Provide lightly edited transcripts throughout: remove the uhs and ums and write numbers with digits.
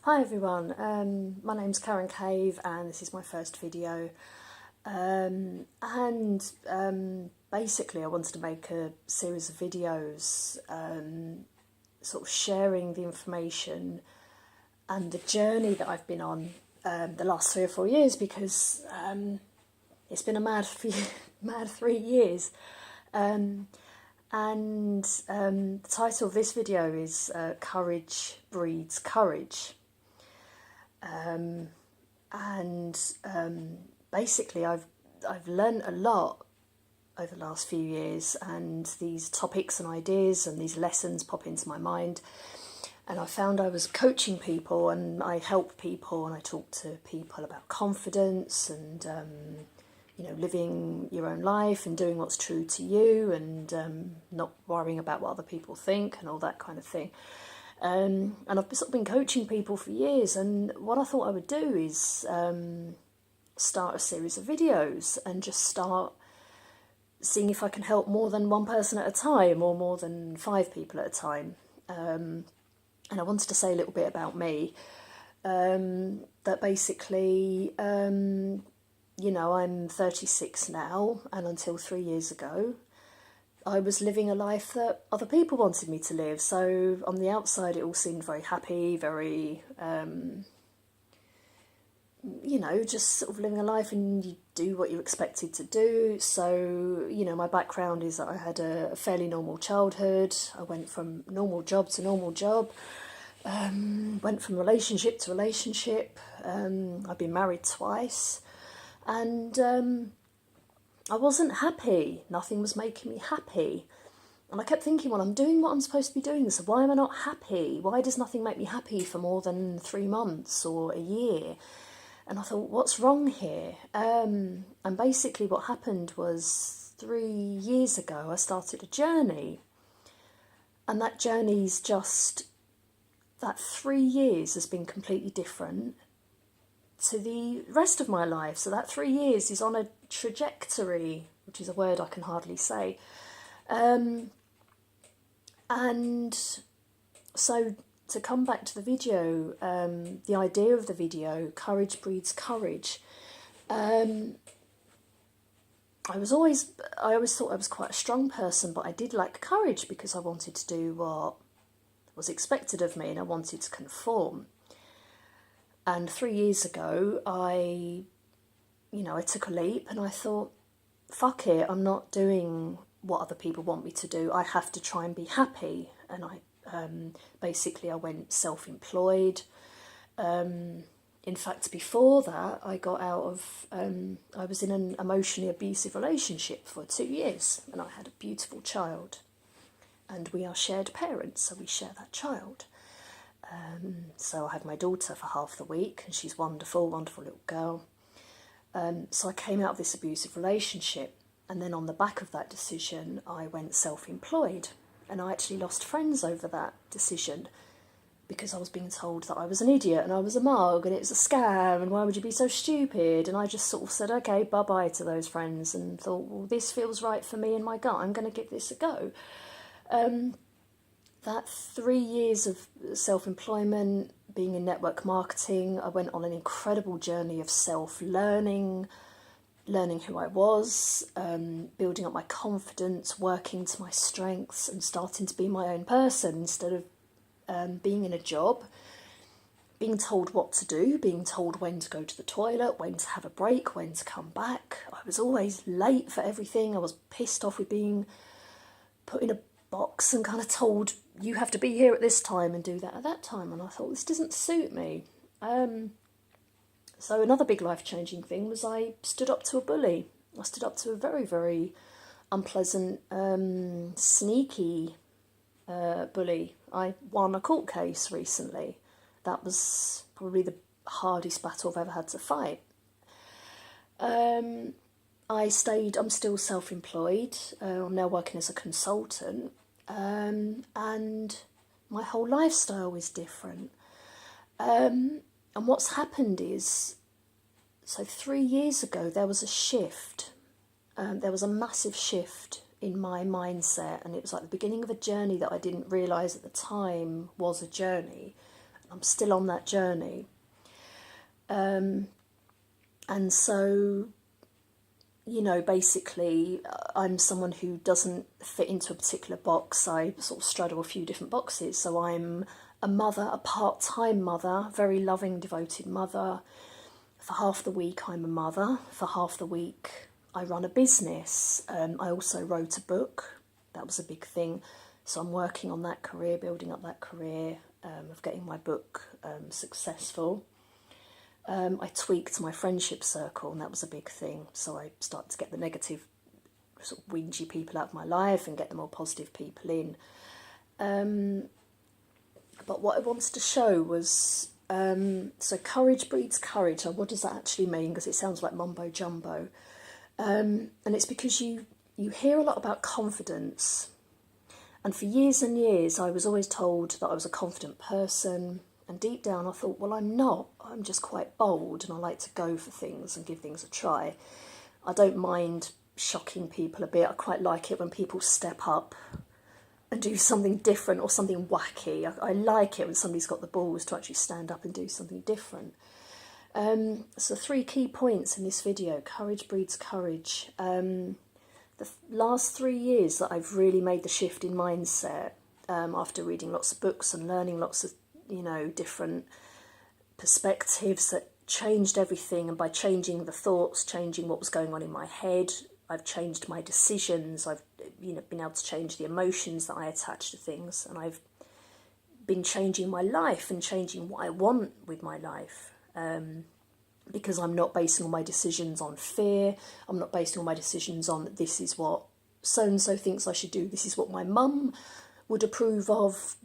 Hi everyone, my name's Karen Cave and this is my first video, basically I wanted to make a series of videos sort of sharing the information and the journey that I've been on the last 3 or 4 years, because it's been a mad 3 years. The title of this video is Courage Breeds Courage. Basically I've learned a lot over the last few years, and these topics and ideas and these lessons pop into my mind, and I found I was coaching people and I help people and I talk to people about confidence and living your own life and doing what's true to you, and not worrying about what other people think and all that kind of thing. And I've sort of been coaching people for years, and what I thought I would do is start a series of videos and just start seeing if I can help more than one person at a time or more than 5 people at a time. And I wanted to say a little bit about me, that basically, I'm 36 now, and until 3 years ago, I was living a life that other people wanted me to live. So on the outside, it all seemed very happy, very, just sort of living a life, and you do what you're expected to do. So, my background is that I had a fairly normal childhood. I went from normal job to normal job, went from relationship to relationship. I've been married twice, and I wasn't happy. Nothing was making me happy. And I kept thinking, well, I'm doing what I'm supposed to be doing, so why am I not happy? Why does nothing make me happy for more than 3 months or a year? And I thought, what's wrong here? And basically what happened was 3 years ago, I started a journey. And that journey's just, that 3 years has been completely different to the rest of my life. So that 3 years is on a trajectory, which is a word I can hardly say. And so to come back to the video, the idea of the video, Courage Breeds Courage, I always thought I was quite a strong person, but I did lack courage because I wanted to do what was expected of me and I wanted to conform. And 3 years ago, I took a leap and I thought, fuck it, I'm not doing what other people want me to do. I have to try and be happy. And basically I went self-employed. In fact, before that, I got out of, I was in an emotionally abusive relationship for 2 years, and I had a beautiful child. And we are shared parents, so we share that child. So I have my daughter for half the week, and she's wonderful, wonderful little girl. So I came out of this abusive relationship, and then on the back of that decision, I went self-employed, and I actually lost friends over that decision because I was being told that I was an idiot and I was a mug and it was a scam and why would you be so stupid? And I just sort of said, okay, bye-bye to those friends, and thought, well, this feels right for me in my gut, I'm going to give this a go. That 3 years of self-employment, being in network marketing, I went on an incredible journey of self-learning, learning who I was, building up my confidence, working to my strengths and starting to be my own person instead of being in a job, being told what to do, being told when to go to the toilet, when to have a break, when to come back. I was always late for everything. I was pissed off with being put in a box and kind of told, you have to be here at this time and do that at that time. And I thought, this doesn't suit me. So another big life-changing thing was I stood up to a bully. I stood up to a very, very unpleasant, sneaky bully. I won a court case recently. That was probably the hardest battle I've ever had to fight. I'm still self-employed. I'm now working as a consultant. And my whole lifestyle is different. And what's happened is, so 3 years ago there was a shift. There was a massive shift in my mindset, and it was like the beginning of a journey that I didn't realise at the time was a journey. I'm still on that journey. And so, you know, basically, I'm someone who doesn't fit into a particular box. I sort of straddle a few different boxes. So I'm a mother, a part-time mother, very loving, devoted mother. For half the week, I'm a mother. For half the week, I run a business. I also wrote a book. That was a big thing. So I'm working on that career, building up that career, of getting my book successful. I tweaked my friendship circle, and that was a big thing. So I started to get the negative, sort of whingy people out of my life and get the more positive people in. But what I wanted to show was, so courage breeds courage. What does that actually mean? Because it sounds like mumbo jumbo. And it's because you hear a lot about confidence. And for years and years, I was always told that I was a confident person. And deep down, I thought, well, I'm not. I'm just quite bold, and I like to go for things and give things a try. I don't mind shocking people a bit. I quite like it when people step up and do something different or something wacky. I like it when somebody's got the balls to actually stand up and do something different. So 3 key points in this video. Courage breeds courage. The last 3 years that I've really made the shift in mindset, after reading lots of books and learning lots of, you know, different perspectives that changed everything. And by changing the thoughts, changing what was going on in my head, I've changed my decisions. I've, you know, been able to change the emotions that I attach to things, and I've been changing my life and changing what I want with my life. Because I'm not basing all my decisions on fear. I'm not basing all my decisions on this is what so-and-so thinks I should do. This is what my mum would approve of.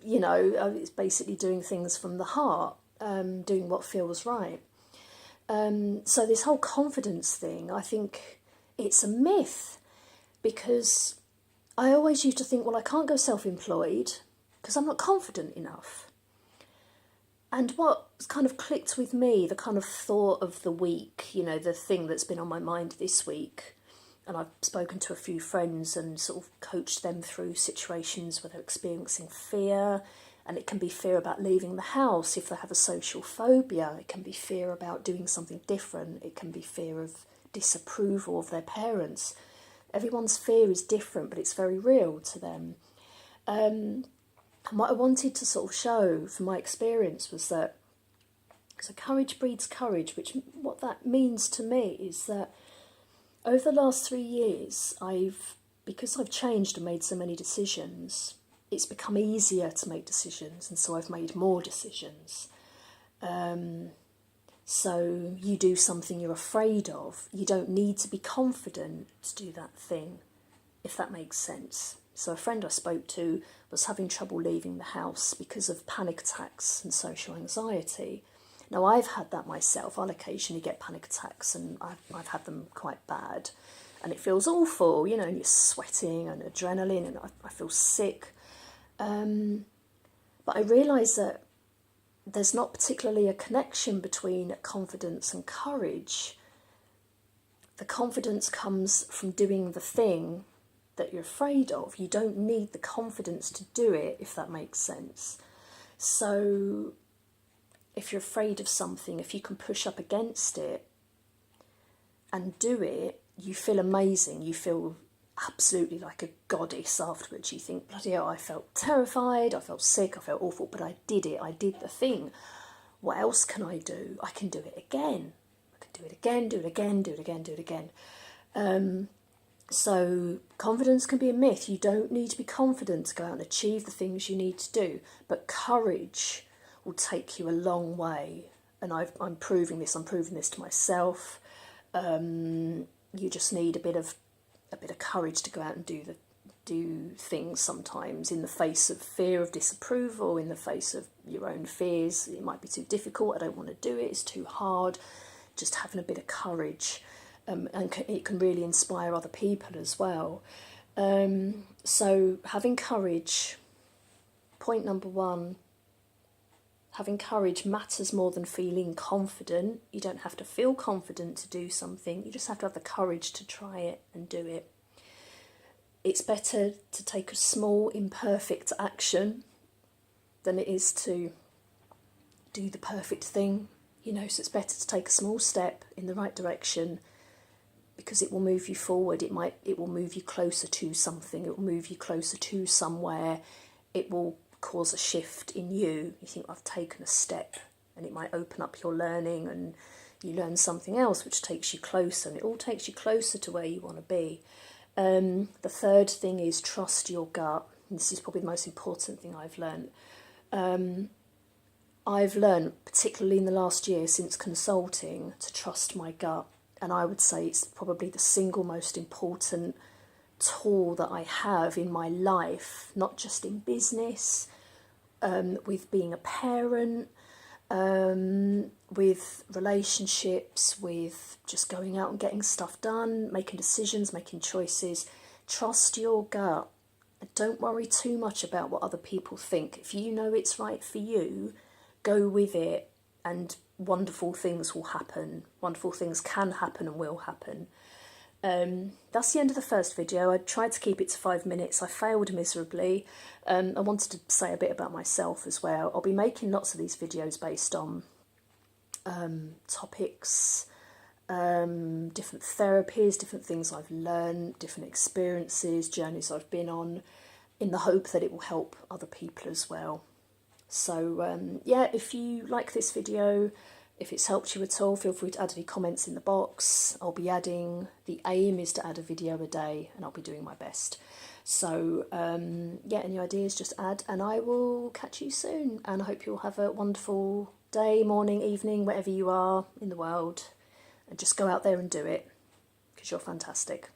You know, it's basically doing things from the heart, doing what feels right. So this whole confidence thing, I think it's a myth, because I always used to think, well, I can't go self-employed because I'm not confident enough. And what kind of clicked with me, the kind of thought of the week, you know, the thing that's been on my mind this week, and I've spoken to a few friends and sort of coached them through situations where they're experiencing fear, and it can be fear about leaving the house if they have a social phobia. It can be fear about doing something different. It can be fear of disapproval of their parents. Everyone's fear is different, but it's very real to them. And what I wanted to sort of show from my experience was that, so courage breeds courage, which what that means to me is that over the last 3 years, because I've changed and made so many decisions, it's become easier to make decisions, and so I've made more decisions. So you do something you're afraid of, you don't need to be confident to do that thing, if that makes sense. So a friend I spoke to was having trouble leaving the house because of panic attacks and social anxiety. Now, I've had that myself. I'll occasionally get panic attacks, and I've had them quite bad. And it feels awful, you know, and you're sweating and adrenaline, and I feel sick. But I realise that there's not particularly a connection between confidence and courage. The confidence comes from doing the thing that you're afraid of. You don't need the confidence to do it, if that makes sense. So if you're afraid of something, if you can push up against it and do it, you feel amazing. You feel absolutely like a goddess afterwards. You think, bloody hell, I felt terrified, I felt sick, I felt awful, but I did it, I did the thing. What else can I do? I can do it again. I can do it again, do it again, do it again, do it again. So confidence can be a myth. You don't need to be confident to go out and achieve the things you need to do, but courage will take you a long way. And I'm proving this to myself. You just need a bit of courage to go out and do things sometimes, in the face of fear of disapproval, in the face of your own fears. It might be too difficult, I don't want to do it, it's too hard. Just having a bit of courage, and it can really inspire other people as well. So having courage, point number 1, having courage matters more than feeling confident. You don't have to feel confident to do something, you just have to have the courage to try it and do it. It's better to take a small, imperfect action than it is to do the perfect thing, you know, so it's better to take a small step in the right direction, because it will move you forward. It will move you closer to something, it will move you closer to somewhere, it will cause a shift in you. You think, I've taken a step, and it might open up your learning, and you learn something else which takes you closer, and it all takes you closer to where you want to be. The third thing is trust your gut. And this is probably the most important thing I've learned. I've learned, particularly in the last year since consulting, to trust my gut. And I would say it's probably the single most important tool that I have in my life, not just in business, with being a parent, with relationships, with just going out and getting stuff done, making decisions, making choices. Trust your gut. Don't worry too much about what other people think. If you know it's right for you, go with it, and wonderful things will happen. Wonderful things can happen and will happen. That's the end of the first video. I tried to keep it to 5 minutes. I failed miserably. I wanted to say a bit about myself as well. I'll be making lots of these videos based on topics, different therapies, different things I've learned, different experiences, journeys I've been on, in the hope that it will help other people as well. So yeah, if you like this video, if it's helped you at all, feel free to add any comments in the box. I'll be adding, the aim is to add a video a day, and I'll be doing my best. So yeah, any ideas, just add, and I will catch you soon. And I hope you'll have a wonderful day, morning, evening, wherever you are in the world. And just go out there and do it, because you're fantastic.